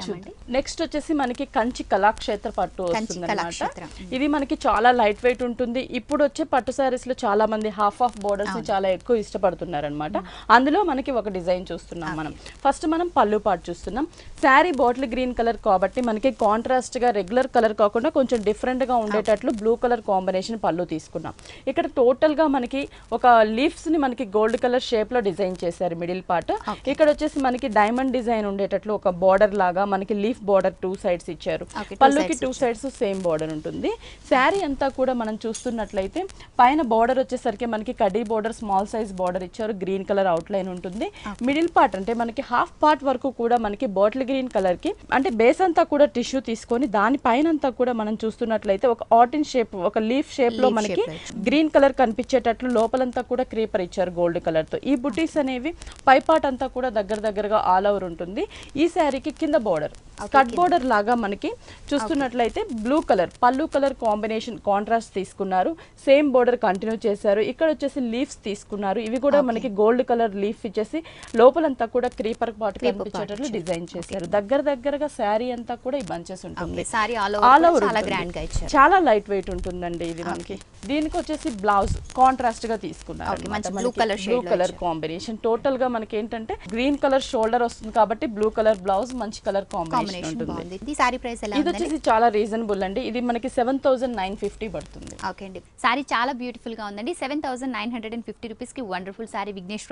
చూద్దామండి. నెక్స్ట్ వచ్చేసి మనకి కంచి కళాక్షేత్ర పట్టు వస్తుంది అన్నమాట. ఇది మనకి చాలా లైట్ వెయిట్ ఉంటుంది. ఇప్పుడు వచ్చే పట్టు సారీస్ లో చాలా మంది హాఫ్ బోర్డర్స్ ని చాలా ఎక్కువ ఇష్టపడుతున్నారు అనమాట. అందులో మనకి ఒక డిజైన్ చూస్తున్నాం మనం. ఫస్ట్ మనం పళ్ళు పాటు చూస్తున్నాం. శారీ బాటిల్ గ్రీన్ కలర్ కాబట్టి మనకి కాంట్రాస్ట్ గా రెగ్యులర్ కలర్ కాకుండా కొంచెం డిఫరెంట్ గా ఉండేటట్లు బ్లూ కలర్ కాంబినేషన్ పళ్ళు తీసుకున్నాం. ఇక్కడ టోటల్ గా మనకి ఒక లీవ్స్ ని మనకి గోల్డ్ కలర్ షేప్ లో డిజైన్ చేశారు మిడిల్ పార్ట్. ఇక్కడ వచ్చేసి మనకి డైమండ్ డిజైన్ ఉండేటట్లు ఒక బార్డర్ లాగా మనకి లీఫ్ బార్డర్ 2 సైడ్స్ ఇచ్చారు. పళ్ళుకి 2 సైడ్స్ సేమ్ బార్డర్ ఉంటుంది. శారీ అంతా కూడా మనం చూస్తున్నట్లయితే పైన బార్డర్ వచ్చేసరికి మనకి కడ్డీ బార్డర్ స్మాల్ సైజ్ బార్డర్ ఇచ్చారు. గ్రీన్ కలర్ అవుట్ లైన్ ఉంటుంది. మిడిల్ పార్ట్ అంటే మనకి హాఫ్ పార్ట్ వరకు కూడా మనకి బాటిల్ గ్రీన్ కలర్ కి అంటే బేస్ అంతా కూడా టిష్యూ తీసుకొని దాని పైన అంతా కూడా మనం చూస్తున్నట్లయితే ఒక ఆర్టిన్ షేప్ ఒక లీఫ్ షేప్ లో మనకి గ్రీన్ కలర్ కనిపించేటట్లు లోపలంతా కూడా క్రీపర్ ఇచ్చారు గోల్డ్ కలర్ తో. ఈ బుటీస్ అనేవి పై పార్ట్ అంతా కూడా దగ్గరగా ఆల్ ఓవర్ ఉంటుంది. ఈ శారీకి కింద బోర్డర్ కట్ బోర్డర్ లాగా మనకి చూస్తున్నట్లయితే బ్లూ కలర్ పళ్ళు కలర్ కాంబినేషన్ కాంట్రాస్ట్ తీసుకున్నారు. సేమ్ బోర్డర్ కంటిన్యూ చేశారు. ఇక్కడ వచ్చేసి లీవ్స్ తీసుకున్నారు. ఇవి కూడా మనకి గోల్డ్ కలర్ లీఫ్ ఇచ్చేసి లోపలంతా కూడా క్రీపర్ పార్ట్ కనిపించేటట్లు డిజైన్ చేశారు. దగ్గరగా శారీ అంతా కూడా ఈ బంచెస్ ఉంటుంది. ఆల్ ఓవర్ చాలా లైట్ వెయిట్ ఉంటుందండి ఇది మనకి. దీనికి వచ్చేసి బ్లౌజ్ కాంట్రాస్ట్ గా తీసుకున్నారు. బ్లూ కలర్ కాంబినేషన్ టోటల్ గా మనకి ఏంటంటే గ్రీన్ కలర్ షోల్డర్ వస్తుంది కాబట్టి బ్లూ కలర్ బ్లౌజ్ మంచి కలర్ కాంబినేషన్ ఉంటుంది. ఇది వచ్చేసి చాలా రీజనబుల్ అండి. ఇది మనకి 7950 పడుతుంది. ఓకే అండి. సారీ చాలా బ్యూటిఫుల్ గా ఉందండి. 7950 రూపీస్ కి వండర్ఫుల్ సారీ విఘ్నేష్